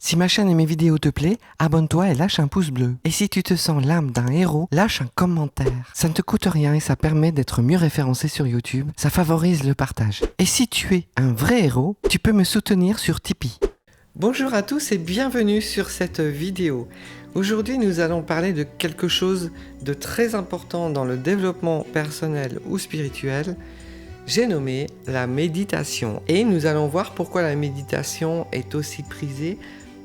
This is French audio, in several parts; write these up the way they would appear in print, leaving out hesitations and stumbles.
Si ma chaîne et mes vidéos te plaisent, abonne-toi et lâche un pouce bleu. Et si tu te sens l'âme d'un héros, lâche un commentaire. Ça ne te coûte rien et ça permet d'être mieux référencé sur YouTube. Ça favorise le partage. Et si tu es un vrai héros, tu peux me soutenir sur Tipeee. Bonjour à tous et bienvenue sur cette vidéo. Aujourd'hui, nous allons parler de quelque chose de très important dans le développement personnel ou spirituel. J'ai nommé la méditation. Et nous allons voir pourquoi la méditation est aussi prisée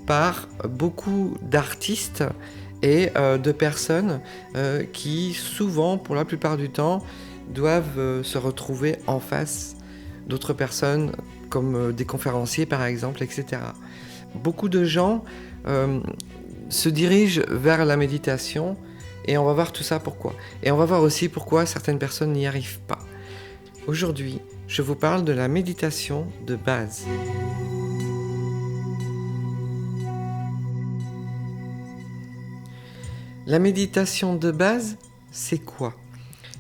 par beaucoup d'artistes et de personnes qui souvent, pour la plupart du temps, doivent se retrouver en face d'autres personnes comme des conférenciers par exemple, etc. Beaucoup de gens se dirigent vers la méditation et on va voir tout ça pourquoi. Et on va voir aussi pourquoi certaines personnes n'y arrivent pas. Aujourd'hui, je vous parle de la méditation de base. La méditation de base, c'est quoi?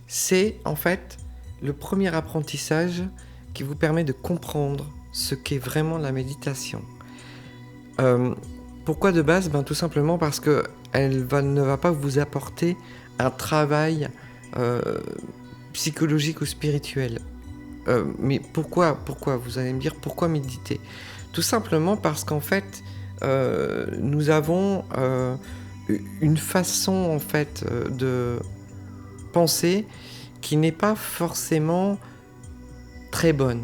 C'est en fait le premier apprentissage qui vous permet de comprendre ce qu'est vraiment la méditation. Pourquoi de base? Tout simplement parce qu'elle ne va pas vous apporter un travail psychologique ou spirituel. Mais pourquoi? Vous allez me dire, pourquoi méditer? Tout simplement parce qu'en fait, nous avons une façon en fait de penser qui n'est pas forcément très bonne.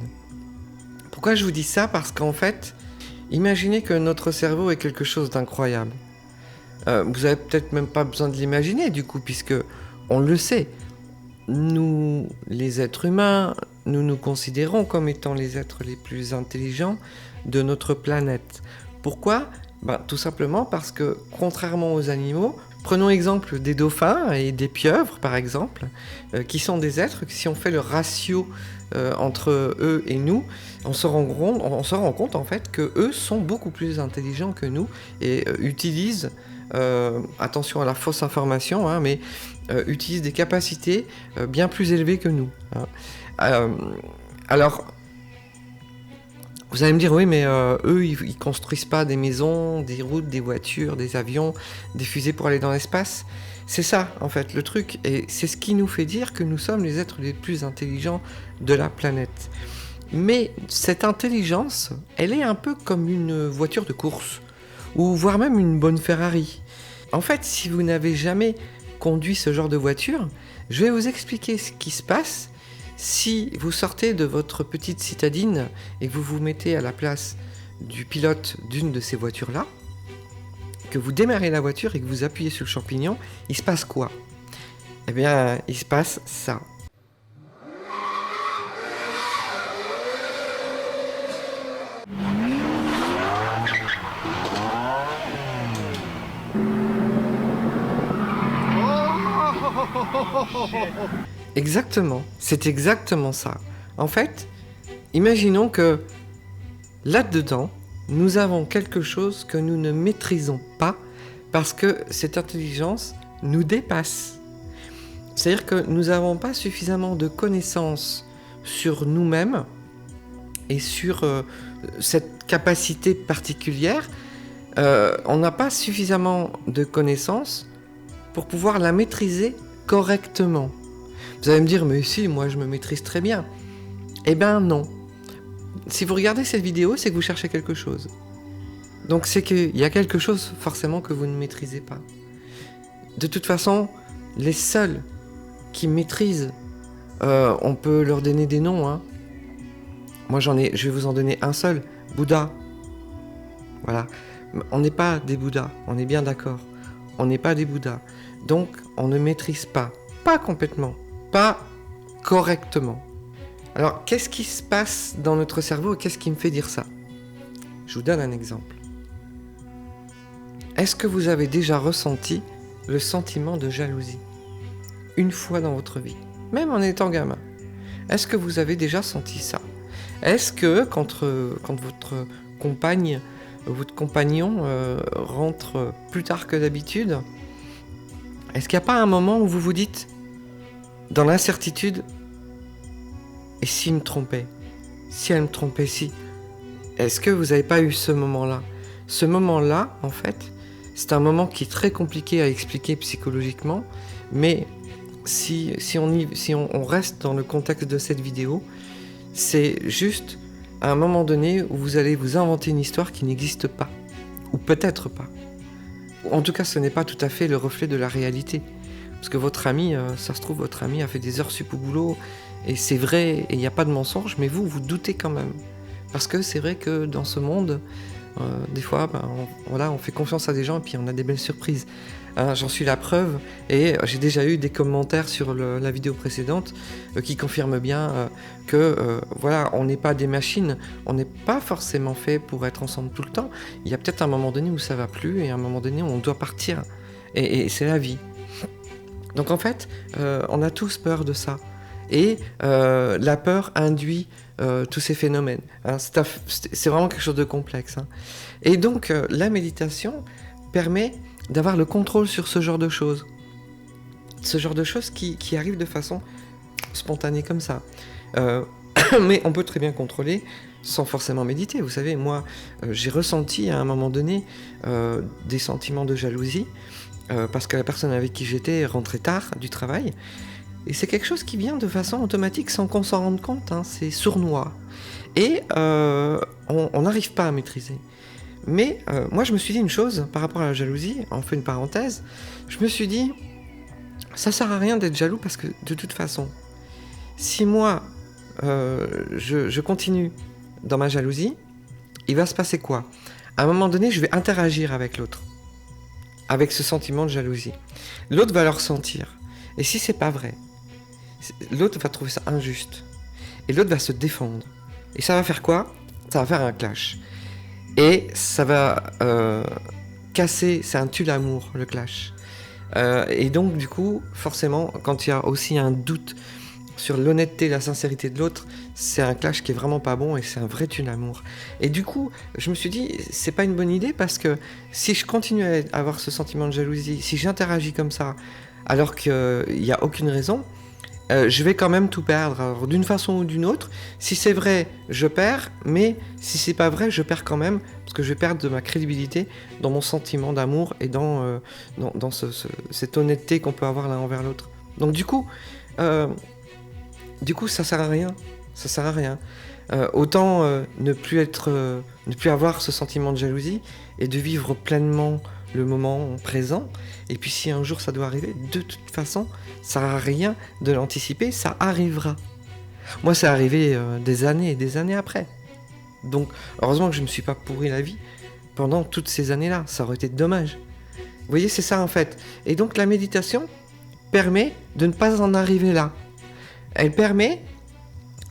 Pourquoi je vous dis ça? Parce qu'en fait, imaginez que notre cerveau est quelque chose d'incroyable. Vous avez peut-être même pas besoin de l'imaginer du coup, puisque on le sait. Nous, les êtres humains, nous nous considérons comme étant les êtres les plus intelligents de notre planète. Pourquoi? Tout simplement parce que, contrairement aux animaux, prenons exemple des dauphins et des pieuvres, par exemple, qui sont des êtres, si on fait le ratio entre eux et nous, on se rend compte en fait que eux sont beaucoup plus intelligents que nous et utilisent, attention à la fausse information, mais utilisent des capacités bien plus élevées que nous. Alors, vous allez me dire, oui, mais eux, ils construisent pas des maisons, des routes, des voitures, des avions, des fusées pour aller dans l'espace. C'est ça, en fait, le truc. Et c'est ce qui nous fait dire que nous sommes les êtres les plus intelligents de la planète. Mais cette intelligence, elle est un peu comme une voiture de course, ou voire même une bonne Ferrari. En fait, si vous n'avez jamais conduit ce genre de voiture, je vais vous expliquer ce qui se passe si vous sortez de votre petite citadine et que vous vous mettez à la place du pilote d'une de ces voitures-là, que vous démarrez la voiture et que vous appuyez sur le champignon, il se passe quoi? Eh bien, il se passe ça. Exactement, c'est exactement ça. En fait, imaginons que là-dedans, nous avons quelque chose que nous ne maîtrisons pas parce que cette intelligence nous dépasse. C'est-à-dire que nous n'avons pas suffisamment de connaissances sur nous-mêmes et sur cette capacité particulière. On n'a pas suffisamment de connaissances pour pouvoir la maîtriser correctement. Vous allez me dire, mais si, moi je me maîtrise très bien. Eh ben non. Si vous regardez cette vidéo, c'est que vous cherchez quelque chose. Donc c'est qu'il y a quelque chose forcément que vous ne maîtrisez pas. De toute façon, les seuls qui maîtrisent, on peut leur donner des noms. Moi je vais vous en donner un seul, Bouddha. Voilà. On n'est pas des Bouddhas, on est bien d'accord. On n'est pas des Bouddhas. Donc on ne maîtrise pas complètement, pas correctement. Alors, qu'est-ce qui se passe dans notre cerveau et qu'est-ce qui me fait dire ça? Je vous donne un exemple. Est-ce que vous avez déjà ressenti le sentiment de jalousie? Une fois dans votre vie, même en étant gamin. Est-ce que vous avez déjà senti ça? Est-ce que quand votre compagne, votre compagnon rentre plus tard que d'habitude, est-ce qu'il n'y a pas un moment où vous vous dites, dans l'incertitude, et s'il me trompait? Si elle me trompait, si? Est-ce que vous n'avez pas eu ce moment-là? Ce moment-là, en fait, c'est un moment qui est très compliqué à expliquer psychologiquement, mais si on reste dans le contexte de cette vidéo, c'est juste à un moment donné où vous allez vous inventer une histoire qui n'existe pas, ou peut-être pas. En tout cas, ce n'est pas tout à fait le reflet de la réalité. Parce que votre ami, ça se trouve, votre ami a fait des heures sup au boulot, et c'est vrai, et il n'y a pas de mensonge, mais vous doutez quand même. Parce que c'est vrai que dans ce monde, des fois, on fait confiance à des gens, et puis on a des belles surprises. Hein, j'en suis la preuve, et j'ai déjà eu des commentaires sur la vidéo précédente qui confirment bien que voilà, on n'est pas des machines, on n'est pas forcément fait pour être ensemble tout le temps. Il y a peut-être un moment donné où ça va plus, et un moment donné où on doit partir. Et c'est la vie. Donc en fait, on a tous peur de ça. Et la peur induit tous ces phénomènes. Hein, c'est vraiment quelque chose de complexe. Hein. Et donc la méditation permet d'avoir le contrôle sur ce genre de choses. Ce genre de choses qui arrivent de façon spontanée comme ça. Mais on peut très bien contrôler sans forcément méditer. Vous savez, moi, j'ai ressenti à un moment donné des sentiments de jalousie parce que la personne avec qui j'étais rentrait tard du travail. Et c'est quelque chose qui vient de façon automatique sans qu'on s'en rende compte. Hein. C'est sournois. Et on n'arrive pas à maîtriser. Mais moi, je me suis dit une chose par rapport à la jalousie, on fait une parenthèse. Je me suis dit, ça sert à rien d'être jaloux parce que de toute façon, si moi, je continue dans ma jalousie, il va se passer quoi ? À un moment donné, je vais interagir avec l'autre, avec ce sentiment de jalousie. L'autre va le ressentir. Et si c'est pas vrai, l'autre va trouver ça injuste. Et l'autre va se défendre. Et ça va faire quoi ? Ça va faire un clash. Et ça va casser, c'est un tue-l'amour, le clash. Et donc, du coup, forcément, quand il y a aussi un doute sur l'honnêteté, la sincérité de l'autre, c'est un clash qui est vraiment pas bon et c'est un vrai tue-l'amour. Et du coup, je me suis dit, c'est pas une bonne idée parce que si je continue à avoir ce sentiment de jalousie, si j'interagis comme ça, alors qu'il n'y a aucune raison, je vais quand même tout perdre. Alors, d'une façon ou d'une autre, si c'est vrai, je perds, mais si c'est pas vrai, je perds quand même, parce que je vais perdre de ma crédibilité dans mon sentiment d'amour et dans cette honnêteté qu'on peut avoir l'un envers l'autre. Donc du coup, ça sert à rien. Ça sert à rien. Autant ne plus avoir ce sentiment de jalousie et de vivre pleinement le moment présent. Et puis si un jour ça doit arriver, de toute façon, ça sert à rien de l'anticiper, ça arrivera. Moi, c'est arrivé des années et des années après. Donc, heureusement que je ne me suis pas pourri la vie pendant toutes ces années-là. Ça aurait été dommage. Vous voyez, c'est ça en fait. Et donc, la méditation permet de ne pas en arriver là. Elle permet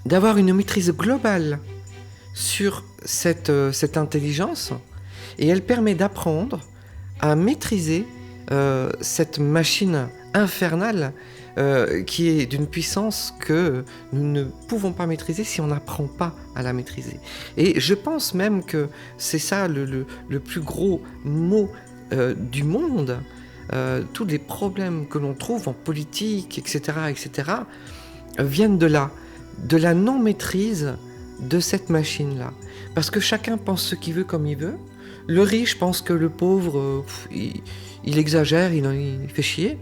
d'avoir une maîtrise globale sur cette intelligence et elle permet d'apprendre à maîtriser cette machine infernale qui est d'une puissance que nous ne pouvons pas maîtriser si on n'apprend pas à la maîtriser. Et je pense même que c'est ça le plus gros mot du monde. Tous les problèmes que l'on trouve en politique, etc., viennent de là, de la non-maîtrise de cette machine-là. Parce que chacun pense ce qu'il veut comme il veut. Le riche pense que le pauvre, il exagère, il fait chier.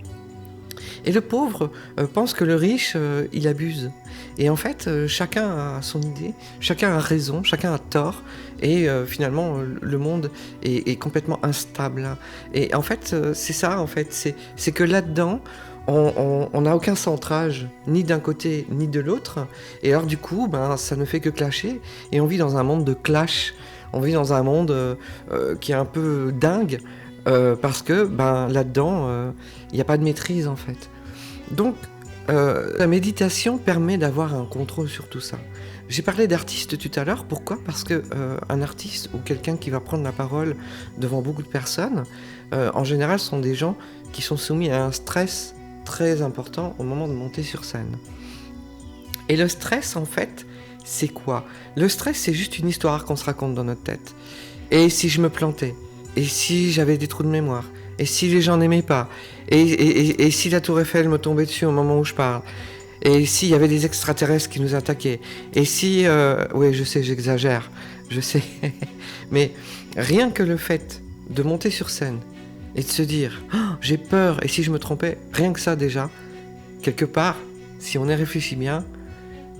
Et le pauvre pense que le riche, il abuse. Et en fait, chacun a son idée, chacun a raison, chacun a tort. Et finalement, le monde est complètement instable. Hein. Et en fait, c'est ça, en fait. C'est que là-dedans, on n'a aucun centrage, ni d'un côté, ni de l'autre. Et alors, du coup, ça ne fait que clasher. Et on vit dans un monde de clash. On vit dans un monde qui est un peu dingue. Parce que là-dedans, il n'y a pas de maîtrise, en fait. Donc, la méditation permet d'avoir un contrôle sur tout ça. J'ai parlé d'artiste tout à l'heure. Pourquoi ? Parce que un artiste ou quelqu'un qui va prendre la parole devant beaucoup de personnes, en général, sont des gens qui sont soumis à un stress très important au moment de monter sur scène. Et le stress, en fait, c'est quoi ? Le stress, c'est juste une histoire qu'on se raconte dans notre tête. Et si je me plantais ? Et si j'avais des trous de mémoire ? Et si les gens n'aimaient pas ? Et si la tour Eiffel me tombait dessus au moment où je parle ? Et s'il y avait des extraterrestres qui nous attaquaient ? Et si... oui, je sais, j'exagère. je sais. Mais rien que le fait de monter sur scène et de se dire oh, j'ai peur, et si je me trompais, rien que ça déjà, quelque part, si on y réfléchit bien,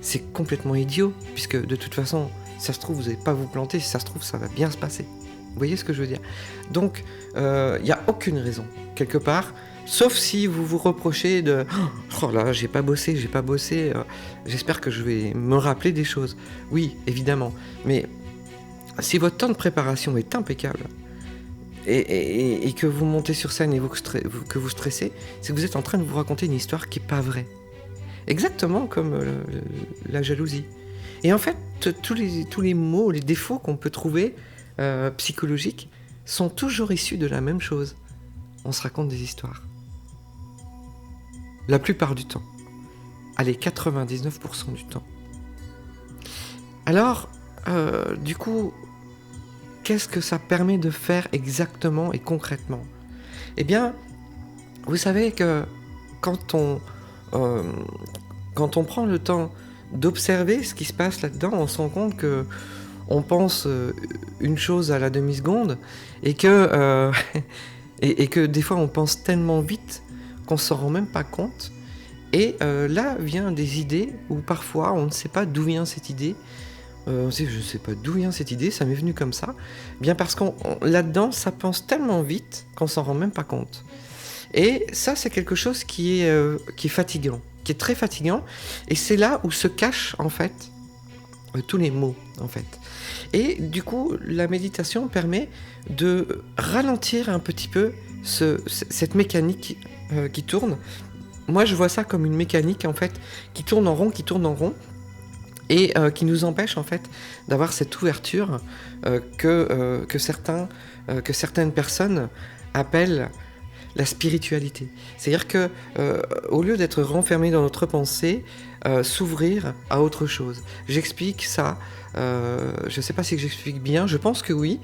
c'est complètement idiot, puisque de toute façon, si ça se trouve, vous n'allez pas vous planter, si ça se trouve, ça va bien se passer. Vous voyez ce que je veux dire? Donc, il n'y a aucune raison, quelque part, sauf si vous vous reprochez de « Oh là, j'ai pas bossé, j'espère que je vais me rappeler des choses. » Oui, évidemment, mais si votre temps de préparation est impeccable, et que vous montez sur scène et que vous stressez, c'est que vous êtes en train de vous raconter une histoire qui n'est pas vraie. Exactement comme la jalousie. Et en fait, tous les maux, les défauts qu'on peut trouver psychologiques sont toujours issus de la même chose. On se raconte des histoires. La plupart du temps. Allez, 99% du temps. Alors, du coup, qu'est-ce que ça permet de faire exactement et concrètement? Eh bien, vous savez que quand on prend le temps d'observer ce qui se passe là-dedans, on se rend compte que on pense une chose à la demi-seconde et que des fois on pense tellement vite qu'on s'en rend même pas compte. Et là vient des idées où parfois on ne sait pas d'où vient cette idée. Je ne sais pas d'où vient cette idée, ça m'est venu comme ça. Bien parce qu'on là-dedans, ça pense tellement vite qu'on s'en rend même pas compte. Et ça, c'est quelque chose qui est fatigant, qui est très fatigant. Et c'est là où se cachent, en fait, tous les mots, en fait. Et du coup, la méditation permet de ralentir un petit peu cette mécanique qui tourne. Moi, je vois ça comme une mécanique, en fait, qui tourne en rond, et qui nous empêche en fait d'avoir cette ouverture que certaines personnes appellent la spiritualité. C'est-à-dire que au lieu d'être renfermé dans notre pensée, s'ouvrir à autre chose. J'explique ça, je ne sais pas si j'explique bien, je pense que oui,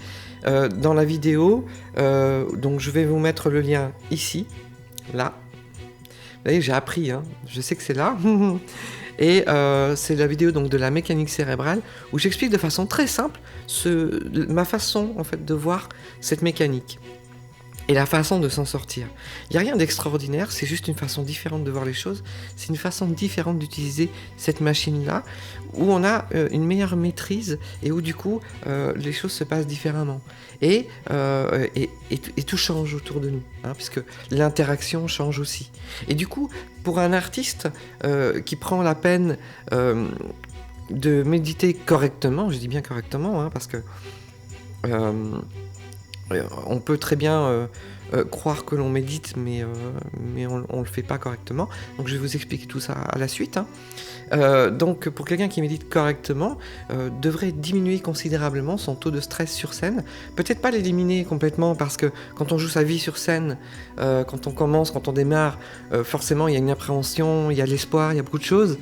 dans la vidéo, donc je vais vous mettre le lien ici, là. Vous voyez, j'ai appris, hein, je sais que c'est là. Et c'est la vidéo donc, de la mécanique cérébrale où j'explique de façon très simple ma façon en fait, de voir cette mécanique et la façon de s'en sortir. Il n'y a rien d'extraordinaire, c'est juste une façon différente de voir les choses, c'est une façon différente d'utiliser cette machine-là où on a une meilleure maîtrise et où du coup les choses se passent différemment. Et tout change autour de nous, hein, puisque l'interaction change aussi. Et du coup, pour un artiste qui prend la peine de méditer correctement, je dis bien correctement, hein, parce que on peut très bien croire que l'on médite, mais on ne le fait pas correctement. Donc je vais vous expliquer tout ça à la suite. Hein. Donc pour quelqu'un qui médite correctement, devrait diminuer considérablement son taux de stress sur scène. Peut-être pas l'éliminer complètement, parce que quand on joue sa vie sur scène, quand on démarre, forcément il y a une appréhension, il y a l'espoir, il y a beaucoup de choses.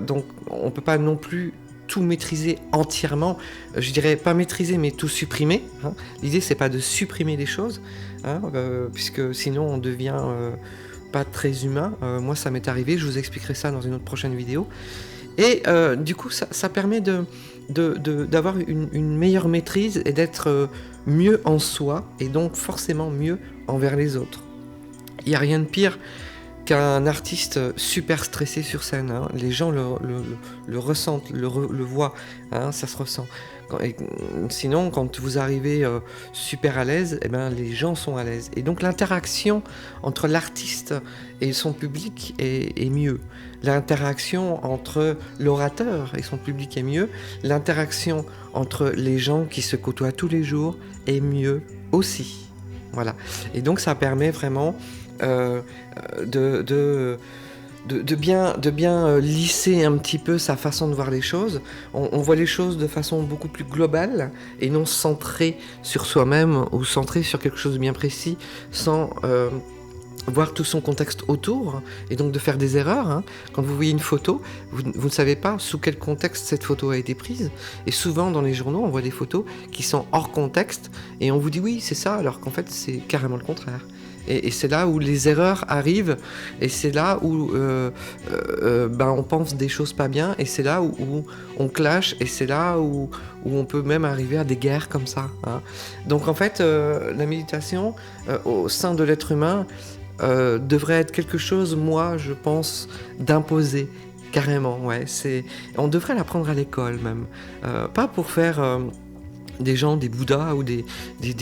Donc on ne peut pas non plus tout maîtriser entièrement, je dirais pas maîtriser mais tout supprimer, hein. L'idée c'est pas de supprimer les choses, hein, puisque sinon on devient pas très humain. Moi ça m'est arrivé, je vous expliquerai ça dans une autre prochaine vidéo. Et du coup ça permet d'avoir une meilleure maîtrise et d'être mieux en soi et donc forcément mieux envers les autres. Il n'y a rien de pire qu'un artiste super stressé sur scène, hein. Les gens le ressentent, le voient, hein, ça se ressent. Sinon, quand vous arrivez super à l'aise, eh ben, les gens sont à l'aise. Et donc l'interaction entre l'artiste et son public est mieux. L'interaction entre l'orateur et son public est mieux. L'interaction entre les gens qui se côtoient tous les jours est mieux aussi. Voilà. Et donc ça permet vraiment de bien lisser un petit peu sa façon de voir les choses. On voit les choses de façon beaucoup plus globale et non centrée sur soi-même ou centrée sur quelque chose de bien précis, sans voir tout son contexte autour, et donc de faire des erreurs. Hein. Quand vous voyez une photo, vous ne savez pas sous quel contexte cette photo a été prise, et souvent dans les journaux on voit des photos qui sont hors contexte et on vous dit oui c'est ça, alors qu'en fait c'est carrément le contraire. Et c'est là où les erreurs arrivent, et c'est là où on pense des choses pas bien, et c'est là où on clash, et c'est là où on peut même arriver à des guerres comme ça. Hein. Donc en fait, la méditation au sein de l'être humain devrait être quelque chose, moi, je pense, d'imposé. Carrément, ouais. On devrait l'apprendre à l'école même. Pas pour faire des gens, des bouddhas ou des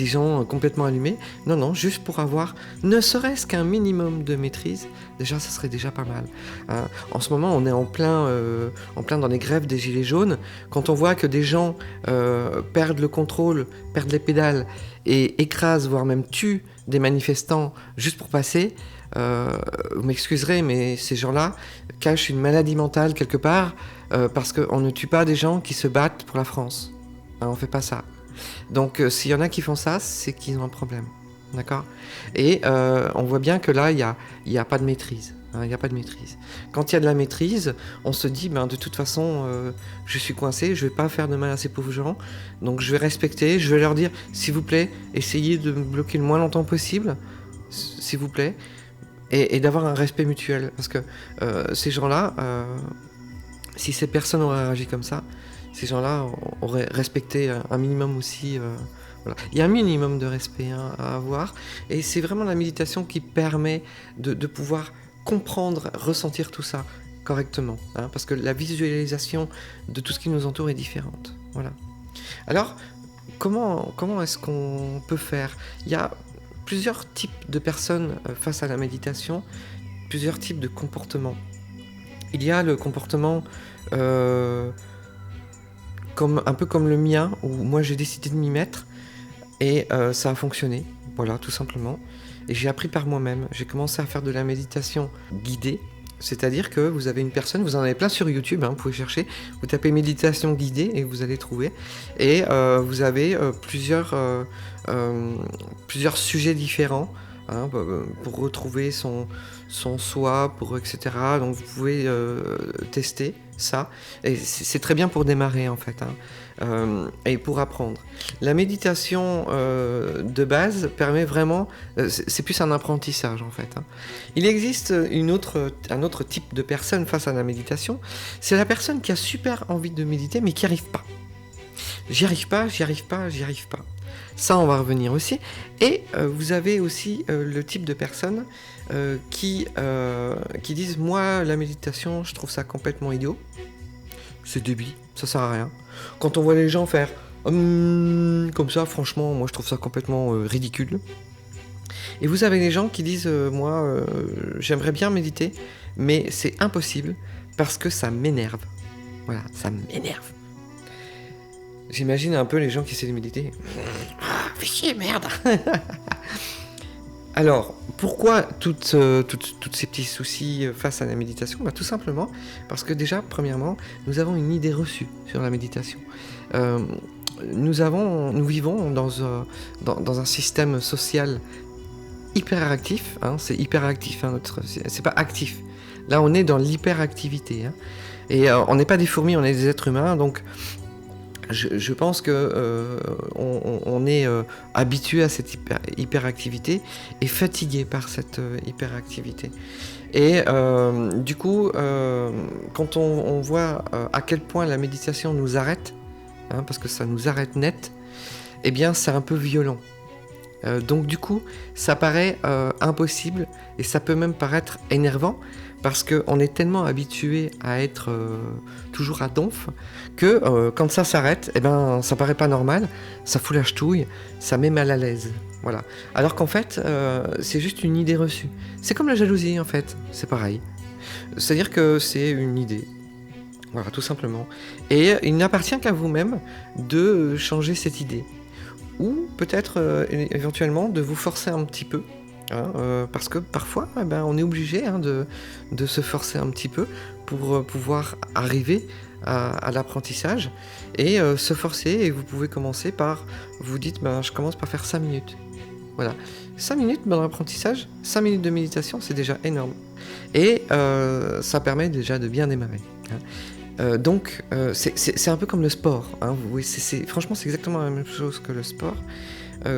gens complètement allumés. Non, non, juste pour avoir ne serait-ce qu'un minimum de maîtrise. Déjà, ça serait déjà pas mal. Hein. En ce moment, on est en plein dans les grèves des gilets jaunes. Quand on voit que des gens perdent le contrôle, perdent les pédales et écrasent, voire même tuent des manifestants juste pour passer, vous m'excuserez, mais ces gens-là cachent une maladie mentale quelque part parce qu'on ne tue pas des gens qui se battent pour la France. Hein, on fait pas ça. Donc s'il y en a qui font ça, c'est qu'ils ont un problème. D'accord ? Et on voit bien que là, il y a pas de maîtrise. Hein, il n'y a pas de maîtrise. Quand il y a de la maîtrise, on se dit, de toute façon, je suis coincé, je vais pas faire de mal à ces pauvres gens, donc je vais respecter, je vais leur dire, s'il vous plaît, essayez de me bloquer le moins longtemps possible, s'il vous plaît, et d'avoir un respect mutuel. Parce que ces gens-là, si ces personnes auraient réagi comme ça, ces gens-là auraient respecté un minimum aussi. Voilà. Il y a un minimum de respect à avoir, et c'est vraiment la méditation qui permet de pouvoir comprendre, ressentir tout ça correctement, hein, parce que la visualisation de tout ce qui nous entoure est différente. Voilà. Alors, comment est-ce qu'on peut faire ? Il y a plusieurs types de personnes face à la méditation, plusieurs types de comportements. Il y a le comportement un peu comme le mien, où moi j'ai décidé de m'y mettre, et ça a fonctionné, voilà, tout simplement. Et j'ai appris par moi-même. J'ai commencé à faire de la méditation guidée, c'est-à-dire que vous avez une personne, vous en avez plein sur YouTube, hein, vous pouvez chercher, vous tapez méditation guidée et vous allez trouver. Et vous avez plusieurs sujets différents, hein, pour retrouver son soi, etc. Donc vous pouvez tester ça. Et c'est très bien pour démarrer en fait, hein, et pour apprendre. La méditation de base permet vraiment, c'est plus un apprentissage en fait. Hein. Il existe un autre type de personne face à la méditation. C'est la personne qui a super envie de méditer mais qui n'y arrive pas. J'y arrive pas. Ça, on va revenir aussi. Et vous avez aussi le type de personnes qui disent « Moi, la méditation, je trouve ça complètement idiot. C'est débile, ça sert à rien. » Quand on voit les gens faire comme ça, franchement, moi, je trouve ça complètement ridicule. Et vous avez les gens qui disent « Moi, j'aimerais bien méditer, mais c'est impossible parce que ça m'énerve. » Voilà, ça m'énerve. J'imagine un peu les gens qui essaient de méditer. Fais chier, merde. Alors, pourquoi toutes ces petits soucis face à la méditation ? Tout simplement parce que déjà, premièrement, nous avons une idée reçue sur la méditation. Nous vivons dans un système social hyperactif. Hein, c'est hyperactif, hein, c'est pas actif. Là, on est dans l'hyperactivité. Hein, et on n'est pas des fourmis, on est des êtres humains, donc... Je pense que on est habitué à cette hyperactivité et fatigué par cette hyperactivité. Et du coup, quand on voit à quel point la méditation nous arrête, hein, parce que ça nous arrête net, eh bien c'est un peu violent. Donc du coup, ça paraît impossible et ça peut même paraître énervant, parce qu'on est tellement habitué à être toujours à donf que quand ça s'arrête, eh ben, ça paraît pas normal, ça fout la ch'touille, ça met mal à l'aise. Voilà. Alors qu'en fait, c'est juste une idée reçue. C'est comme la jalousie en fait, c'est pareil. C'est-à-dire que c'est une idée. Voilà, tout simplement. Et il n'appartient qu'à vous-même de changer cette idée. Ou peut-être éventuellement de vous forcer un petit peu. Hein, parce que parfois, on est obligé, hein, de se forcer un petit peu pour pouvoir arriver à l'apprentissage et se forcer. Et vous pouvez commencer par, vous dites, je commence par faire 5 minutes. Voilà, 5 minutes dans l'apprentissage, 5 minutes de méditation, c'est déjà énorme. Et ça permet déjà de bien démarrer. Hein. Donc, c'est un peu comme le sport. Hein. Oui, franchement, c'est exactement la même chose que le sport.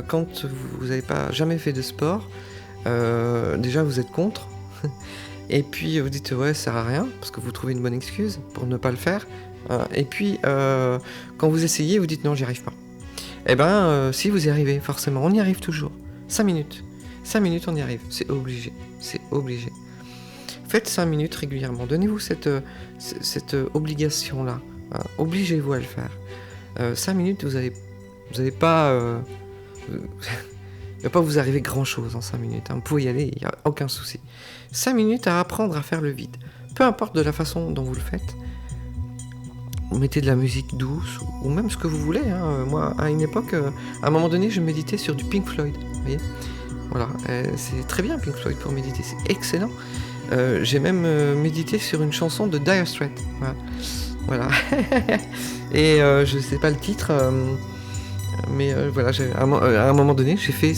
Quand vous n'avez pas jamais fait de sport, déjà vous êtes contre. Et puis vous dites ouais, ça sert à rien, parce que vous trouvez une bonne excuse pour ne pas le faire. Et puis quand vous essayez, vous dites non, j'y arrive pas. Eh ben, si vous y arrivez, forcément, on y arrive toujours. 5 minutes. 5 minutes, on y arrive. C'est obligé. C'est obligé. Faites 5 minutes régulièrement. Donnez-vous cette obligation-là. Obligez-vous à le faire. 5 minutes, vous allez pas... il va pas vous arriver grand-chose en 5 minutes. Vous pouvez y aller, il n'y a aucun souci. 5 minutes à apprendre à faire le vide. Peu importe de la façon dont vous le faites. Vous mettez de la musique douce, ou même ce que vous voulez. Moi, à une époque, à un moment donné, je méditais sur du Pink Floyd. Vous voyez ? Voilà, c'est très bien Pink Floyd pour méditer, c'est excellent. J'ai même médité sur une chanson de Dire Straits. Voilà. Et je sais pas le titre, mais voilà, à un moment donné, j'ai fait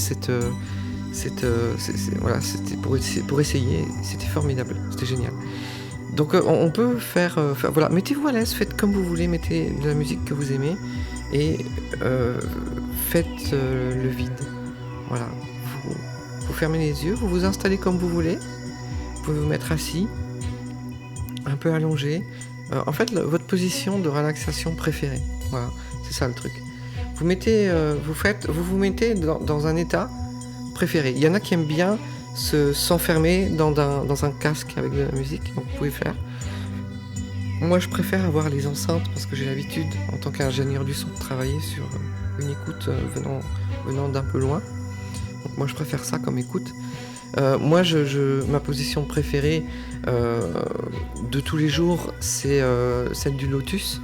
voilà, c'était pour essayer. C'était formidable, c'était génial. Donc on peut faire voilà, mettez-vous à l'aise, faites comme vous voulez, mettez de la musique que vous aimez et faites le vide. Voilà, vous fermez les yeux, vous vous installez comme vous voulez, vous pouvez vous mettre assis, un peu allongé. En fait, votre position de relaxation préférée. Voilà, c'est ça le truc. Vous mettez dans un état préféré. Il y en a qui aiment bien s'enfermer dans un casque avec de la musique, donc vous pouvez faire. Moi, je préfère avoir les enceintes parce que j'ai l'habitude, en tant qu'ingénieur du son, de travailler sur une écoute venant d'un peu loin. Donc moi, je préfère ça comme écoute. Moi, ma position préférée de tous les jours, c'est celle du lotus.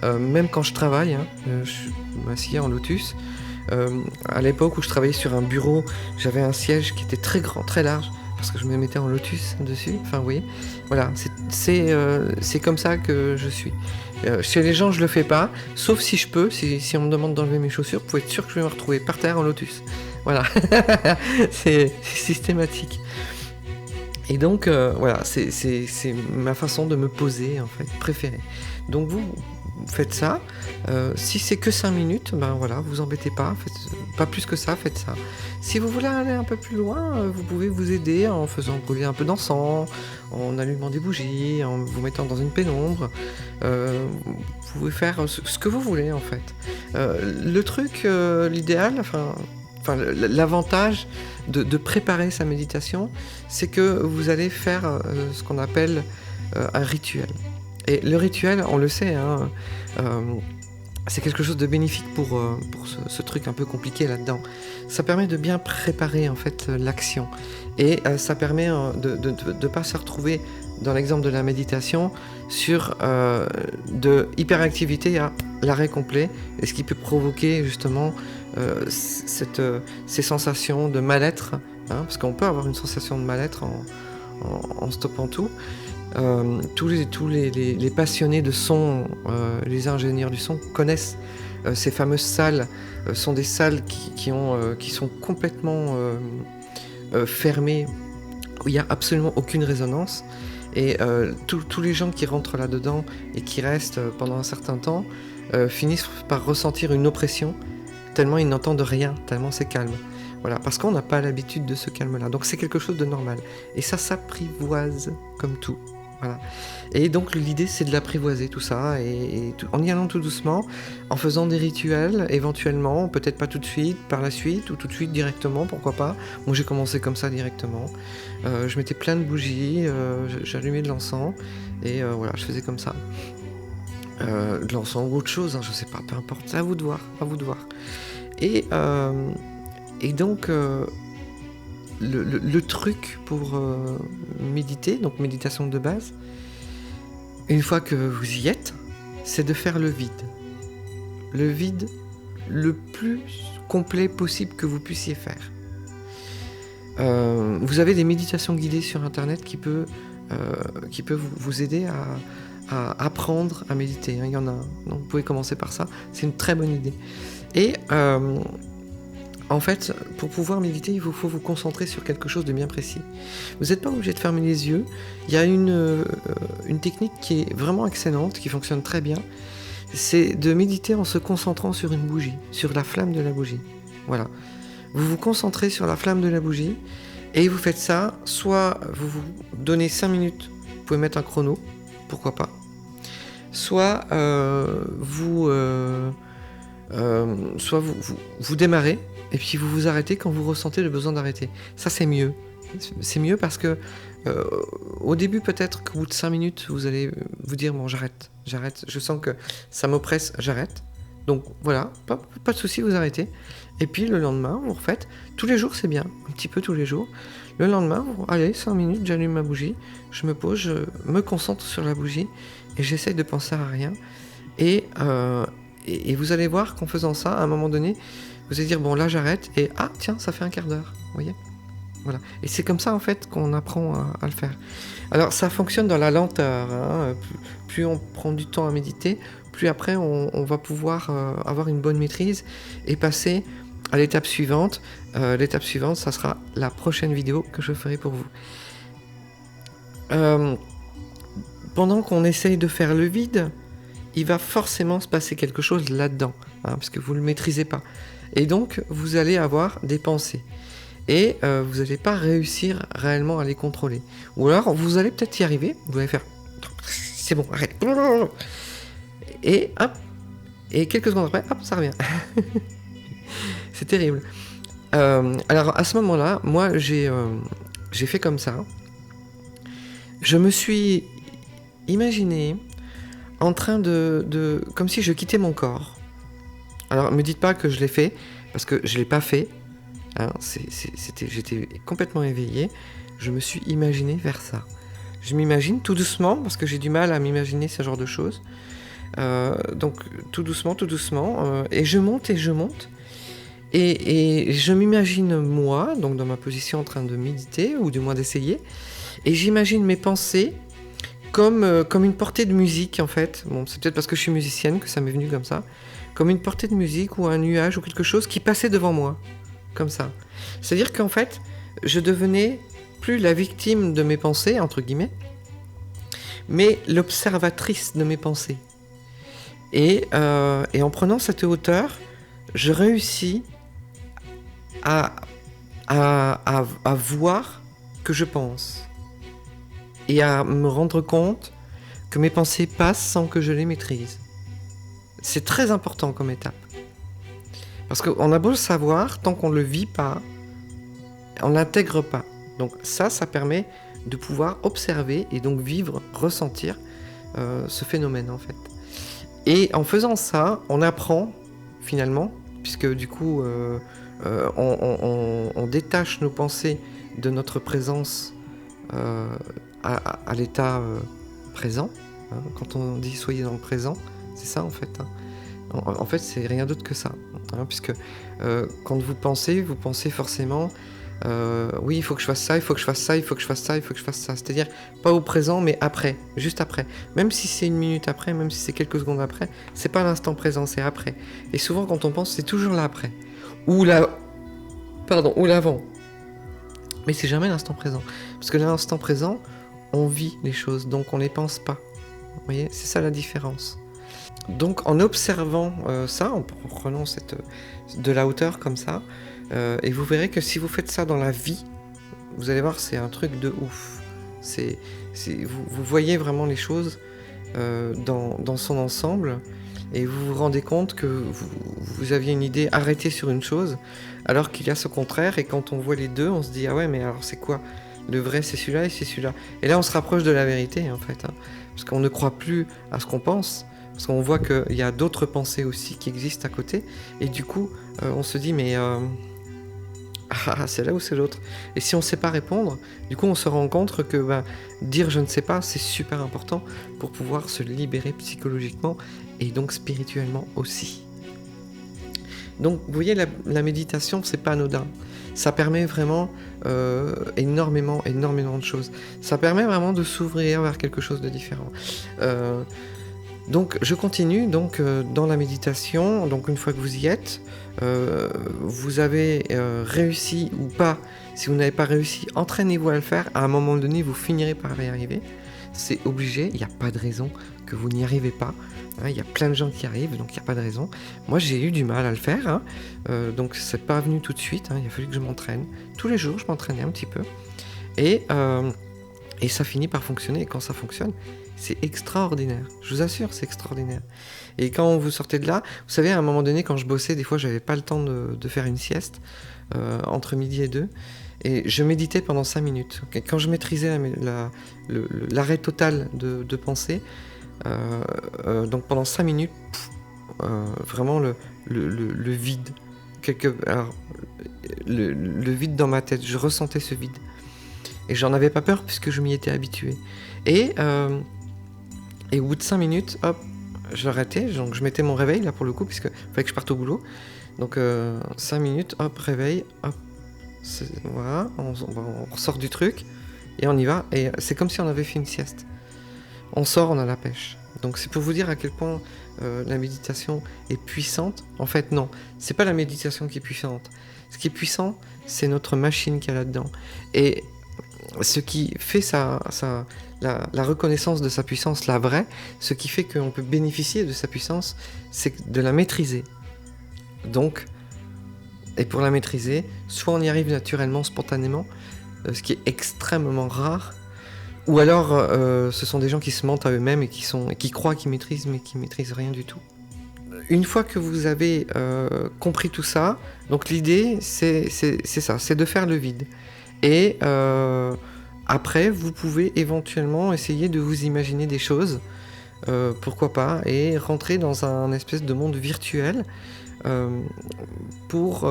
Même quand je travaille, je m'assieds en lotus. À l'époque où je travaillais sur un bureau, j'avais un siège qui était très grand, très large, parce que je me mettais en lotus dessus. Enfin, vous voyez, voilà, c'est comme ça que je suis. Chez les gens, je le fais pas, sauf si je peux. Si on me demande d'enlever mes chaussures, vous pouvez être sûr que je vais me retrouver par terre en lotus. Voilà, c'est systématique. Et donc, voilà, c'est ma façon de me poser, en fait, préférée. Donc vous faites ça. Si c'est que 5 minutes, ben voilà, vous embêtez pas, pas plus que ça, faites ça. Si vous voulez aller un peu plus loin, vous pouvez vous aider en faisant brûler un peu d'encens, en allumant des bougies, en vous mettant dans une pénombre. Vous pouvez faire ce que vous voulez, en fait. Le truc, l'idéal, l'avantage de préparer sa méditation, c'est que vous allez faire ce qu'on appelle un rituel. Et le rituel, on le sait, c'est quelque chose de bénéfique pour ce truc un peu compliqué là-dedans. Ça permet de bien préparer en fait l'action. Et ça permet de pas se retrouver, dans l'exemple de la méditation, sur de hyperactivité à l'arrêt complet, et ce qui peut provoquer justement ces sensations de mal-être, parce qu'on peut avoir une sensation de mal-être en stoppant tout. Tous les passionnés de son, les ingénieurs du son connaissent ces fameuses salles. Sont des salles qui sont complètement fermées, où il n'y a absolument aucune résonance. Et tous les gens qui rentrent là-dedans et qui restent pendant un certain temps finissent par ressentir une oppression, tellement ils n'entendent rien, tellement c'est calme. Voilà, parce qu'on n'a pas l'habitude de ce calme-là. Donc c'est quelque chose de normal. Et ça s'apprivoise comme tout. Voilà. Et donc l'idée, c'est de l'apprivoiser tout ça, en y allant tout doucement, en faisant des rituels, éventuellement, peut-être pas tout de suite, par la suite, ou tout de suite directement, pourquoi pas. Moi j'ai commencé comme ça directement. Je mettais plein de bougies, j'allumais de l'encens, et voilà, je faisais comme ça. De l'encens ou autre chose, je sais pas, peu importe, c'est à vous de voir, Et donc, le truc pour méditer, donc méditation de base, une fois que vous y êtes, c'est de faire le vide. Le vide le plus complet possible que vous puissiez faire. Vous avez des méditations guidées sur internet qui peut vous aider à apprendre à méditer. Il y en a, donc vous pouvez commencer par ça, c'est une très bonne idée. Et en fait, pour pouvoir méditer, il faut vous concentrer sur quelque chose de bien précis. Vous n'êtes pas obligé de fermer les yeux. Il y a une technique qui est vraiment excellente, qui fonctionne très bien. C'est de méditer en se concentrant sur une bougie, sur la flamme de la bougie. Voilà. Vous vous concentrez sur la flamme de la bougie Et vous faites ça, soit vous vous donnez 5 minutes, vous pouvez mettre un chrono, pourquoi pas. Soit vous démarrez et puis vous vous arrêtez quand vous ressentez le besoin d'arrêter. Ça, c'est mieux. C'est mieux parce que au début, peut-être qu'au bout de 5 minutes, vous allez vous dire bon, j'arrête, je sens que ça m'oppresse, j'arrête. Donc voilà, pas de souci, vous arrêtez. Et puis le lendemain, vous refaites. Tous les jours, c'est bien, un petit peu tous les jours. Le lendemain, allez, 5 minutes, j'allume ma bougie, je me pose, je me concentre sur la bougie et j'essaye de penser à rien. Et vous allez voir qu'en faisant ça, à un moment donné, vous allez dire bon, là j'arrête et ah tiens, ça fait un quart d'heure, vous voyez. Voilà. Et c'est comme ça en fait qu'on apprend à le faire. Alors ça fonctionne dans la lenteur, hein. Plus on prend du temps à méditer, plus après on va pouvoir avoir une bonne maîtrise et passer à l'étape suivante. L'étape suivante, ça sera la prochaine vidéo que je ferai pour vous. Pendant qu'on essaye de faire le vide, il va forcément se passer quelque chose là-dedans, hein, parce que vous ne le maîtrisez pas. Et donc vous allez avoir des pensées. Et vous n'allez pas réussir réellement à les contrôler. Ou alors, vous allez peut-être y arriver, vous allez faire « c'est bon, arrête !» Et hop, et quelques secondes après, hop, ça revient. C'est terrible. Alors, à ce moment-là, moi, j'ai fait comme ça. Je me suis imaginé en train de comme si je quittais mon corps. Alors, ne me dites pas que je l'ai fait, parce que je ne l'ai pas fait. Hein, j'étais complètement éveillé, je me suis imaginé vers ça. Je m'imagine tout doucement, parce que j'ai du mal à m'imaginer ce genre de choses. Donc tout doucement, et je monte, et je m'imagine moi, donc dans ma position en train de méditer, ou du moins d'essayer, et j'imagine mes pensées comme une portée de musique en fait. Bon, c'est peut-être parce que je suis musicienne que ça m'est venu comme ça, comme une portée de musique, ou un nuage, ou quelque chose qui passait devant moi. Comme ça. C'est-à-dire qu'en fait, je devenais plus la victime de mes pensées, entre guillemets, mais l'observatrice de mes pensées. Et en prenant cette hauteur, je réussis à voir que je pense. Et à me rendre compte que mes pensées passent sans que je les maîtrise. C'est très important comme étape. Parce qu'on a beau le savoir, tant qu'on ne le vit pas, on ne l'intègre pas. Donc ça permet de pouvoir observer et donc vivre, ressentir ce phénomène en fait. Et en faisant ça, on apprend finalement, puisque du coup on détache nos pensées de notre présence à l'état présent. Hein. Quand on dit soyez dans le présent, c'est ça en fait. Hein. En fait, c'est rien d'autre que ça, hein, puisque quand vous pensez forcément oui, il faut que je fasse ça, il faut que je fasse ça, il faut que je fasse ça, il faut que je fasse ça. C'est-à-dire pas au présent, mais après, juste après. Même si c'est une minute après, même si c'est quelques secondes après, c'est pas l'instant présent, c'est après. Et souvent, quand on pense, c'est toujours l'après. Ou l'avant. Mais c'est jamais l'instant présent. Parce que l'instant présent, on vit les choses, donc on les pense pas. Vous voyez, c'est ça la différence. Donc en observant ça, en prenant de la hauteur comme ça, et vous verrez que si vous faites ça dans la vie, vous allez voir, c'est un truc de ouf. Vous voyez vraiment les choses dans son ensemble, et vous vous rendez compte que vous aviez une idée arrêtée sur une chose, alors qu'il y a ce contraire, et quand on voit les deux, on se dit « Ah ouais, mais alors c'est quoi ? Le vrai, c'est celui-là et c'est celui-là. » Et là, on se rapproche de la vérité, en fait, hein, parce qu'on ne croit plus à ce qu'on pense, parce qu'on voit qu'il y a d'autres pensées aussi qui existent à côté, et du coup, on se dit, mais c'est là ou c'est l'autre. Et si on ne sait pas répondre, du coup, on se rend compte que dire je ne sais pas, c'est super important pour pouvoir se libérer psychologiquement et donc spirituellement aussi. Donc, vous voyez, la méditation, c'est pas anodin. Ça permet vraiment énormément de choses. Ça permet vraiment de s'ouvrir vers quelque chose de différent. Donc je continue dans la méditation. Donc une fois que vous y êtes, vous avez réussi ou pas. Si vous n'avez pas réussi, entraînez-vous à le faire. À un moment donné, vous finirez par y arriver. c'est obligé, il n'y a pas de raison que vous n'y arrivez pas. Hein, il y a plein de gens qui arrivent, donc il n'y a pas de raison. Moi, j'ai eu du mal à le faire, hein, donc c'est pas venu tout de suite, hein, il a fallu que je m'entraîne. Tous les jours, je m'entraînais un petit peu. Et ça finit par fonctionner, et quand ça fonctionne, c'est extraordinaire. Je vous assure, c'est extraordinaire. Et quand vous sortez de là, vous savez, à un moment donné, quand je bossais, des fois, j'avais pas le temps de faire une sieste, entre midi et 2, et je méditais pendant 5 minutes. Et quand je maîtrisais l'arrêt total de pensée, donc pendant 5 minutes, vraiment le vide. Alors, le vide dans ma tête, je ressentais ce vide. Et j'en avais pas peur puisque je m'y étais habitué. Et au bout de 5 minutes, hop, je l'arrêtais. Donc je mettais mon réveil là pour le coup, puisque fallait que je parte au boulot. Donc 5 minutes, hop, réveil, hop. Voilà, on sort du truc et on y va. Et c'est comme si on avait fait une sieste. On sort, on a la pêche. Donc c'est pour vous dire à quel point la méditation est puissante. En fait, non, c'est pas la méditation qui est puissante. Ce qui est puissant, c'est notre machine qu'il y a là-dedans. Et ce qui fait la reconnaissance de sa puissance, la vraie, ce qui fait qu'on peut bénéficier de sa puissance, c'est de la maîtriser. Donc, et pour la maîtriser, soit on y arrive naturellement, spontanément, ce qui est extrêmement rare, ou alors ce sont des gens qui se mentent à eux-mêmes et qui croient qu'ils maîtrisent, mais qui maîtrisent rien du tout. Une fois que vous avez compris tout ça, donc l'idée c'est ça, c'est de faire le vide. Et après, vous pouvez éventuellement essayer de vous imaginer des choses, pourquoi pas, et rentrer dans un espèce de monde virtuel pour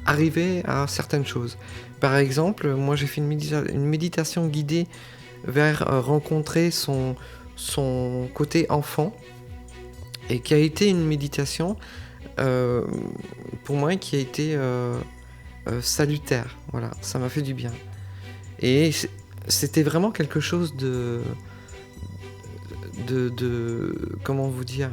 arriver à certaines choses. Par exemple, moi j'ai fait une méditation guidée vers rencontrer son côté enfant, et qui a été une méditation pour moi qui a été salutaire. Voilà, ça m'a fait du bien. Et c'était vraiment quelque chose de comment vous dire,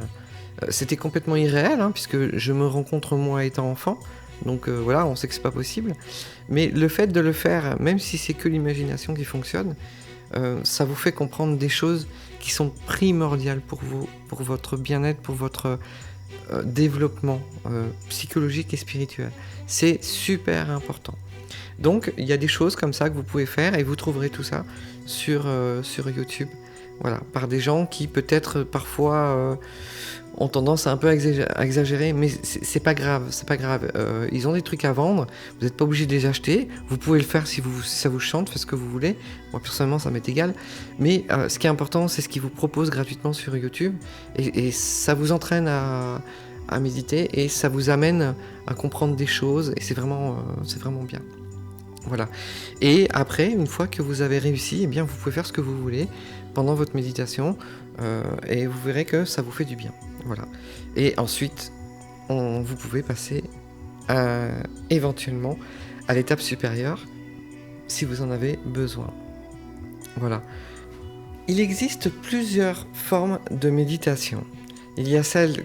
c'était complètement irréel, hein, puisque je me rencontre moi étant enfant, donc voilà, on sait que c'est pas possible, mais le fait de le faire, même si c'est que l'imagination qui fonctionne, ça vous fait comprendre des choses qui sont primordiales pour vous, pour votre bien-être, pour votre développement psychologique et spirituel. C'est super important. Donc il y a des choses comme ça que vous pouvez faire, et vous trouverez tout ça sur YouTube. Voilà, par des gens qui peut-être parfois ont tendance à un peu exagérer, mais c'est pas grave, c'est pas grave. Ils ont des trucs à vendre, vous n'êtes pas obligé de les acheter, vous pouvez le faire si ça vous chante, faites ce que vous voulez. Moi personnellement ça m'est égal, mais ce qui est important c'est ce qu'ils vous proposent gratuitement sur YouTube, et ça vous entraîne à méditer, et ça vous amène à comprendre des choses, et c'est vraiment bien. Voilà. Et après, une fois que vous avez réussi, eh bien, vous pouvez faire ce que vous voulez pendant votre méditation, et vous verrez que ça vous fait du bien. Voilà. Et ensuite, vous pouvez passer éventuellement à l'étape supérieure si vous en avez besoin. Voilà. Il existe plusieurs formes de méditation. Il y a celle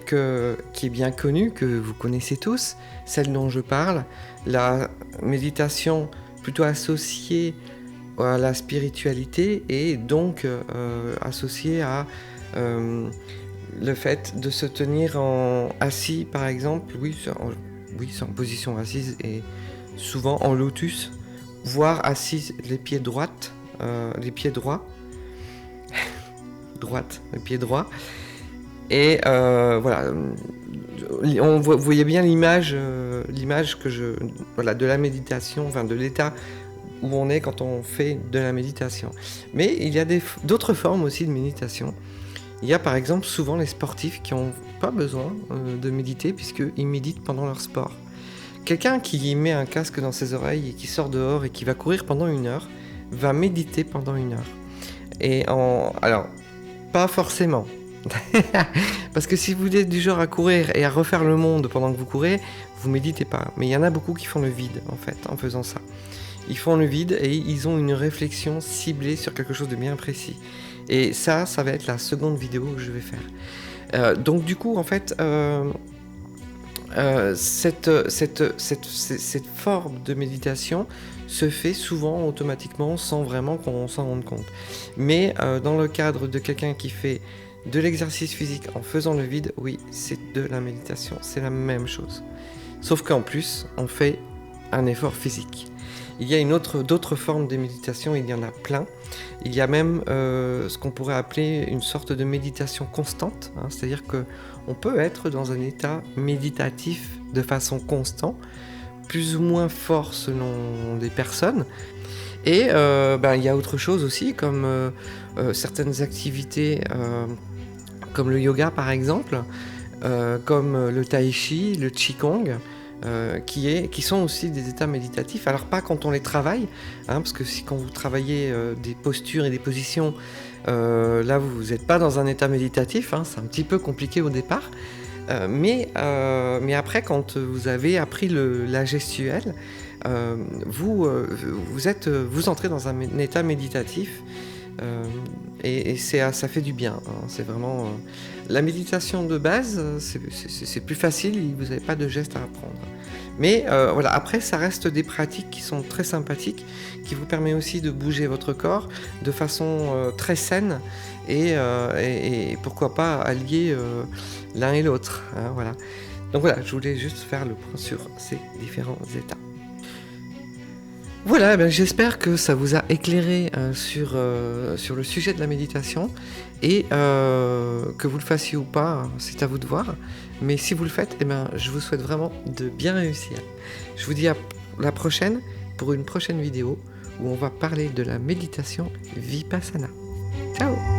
qui est bien connue, que vous connaissez tous, celle dont je parle, la méditation plutôt associée à la spiritualité, et donc associée à le fait de se tenir assis, par exemple, c'est en position assise, et souvent en lotus, voire assise les pieds droits, les pieds droits, les pieds droits. Et voilà, vous voyez bien l'image de la méditation, enfin de l'état où on est quand on fait de la méditation. Mais il y a d'autres formes aussi de méditation. Il y a par exemple souvent les sportifs qui n'ont pas besoin de méditer, puisqu'ils méditent pendant leur sport. Quelqu'un qui met un casque dans ses oreilles et qui sort dehors et qui va courir pendant 1 heure, va méditer pendant 1 heure. Et alors, pas forcément. Parce que si vous êtes du genre à courir et à refaire le monde pendant que vous courez, vous méditez pas. Mais il y en a beaucoup qui font le vide, en fait, en faisant ça. Ils font le vide et ils ont une réflexion ciblée sur quelque chose de bien précis. Et ça va être la seconde vidéo que je vais faire. Donc du coup, en fait, cette forme de méditation se fait souvent automatiquement sans vraiment qu'on s'en rende compte. Mais dans le cadre de quelqu'un qui fait de l'exercice physique en faisant le vide, oui, c'est de la méditation, c'est la même chose. Sauf qu'en plus, on fait un effort physique. Il y a d'autres formes de méditation, il y en a plein. Il y a même ce qu'on pourrait appeler une sorte de méditation constante, hein, c'est-à-dire qu'on peut être dans un état méditatif de façon constante, plus ou moins fort selon des personnes. Et il y a autre chose aussi, comme certaines activités, comme le yoga par exemple, comme le tai chi, le qigong, qui sont aussi des états méditatifs. Alors pas quand on les travaille, hein, parce que quand vous travaillez des postures et des positions, là vous n'êtes pas dans un état méditatif, hein, c'est un petit peu compliqué au départ. Mais après, quand vous avez appris la gestuelle, vous entrez dans un état méditatif. Et ça fait du bien, hein. C'est vraiment la méditation de base, c'est plus facile, vous n'avez pas de gestes à apprendre. Mais voilà, après ça reste des pratiques qui sont très sympathiques, qui vous permettent aussi de bouger votre corps de façon très saine et pourquoi pas allier l'un et l'autre, hein, voilà. Donc voilà, je voulais juste faire le point sur ces différents états. Voilà, j'espère que ça vous a éclairé sur le sujet de la méditation et que vous le fassiez ou pas, c'est à vous de voir. Mais si vous le faites, je vous souhaite vraiment de bien réussir. Je vous dis à la prochaine pour une prochaine vidéo où on va parler de la méditation Vipassana. Ciao!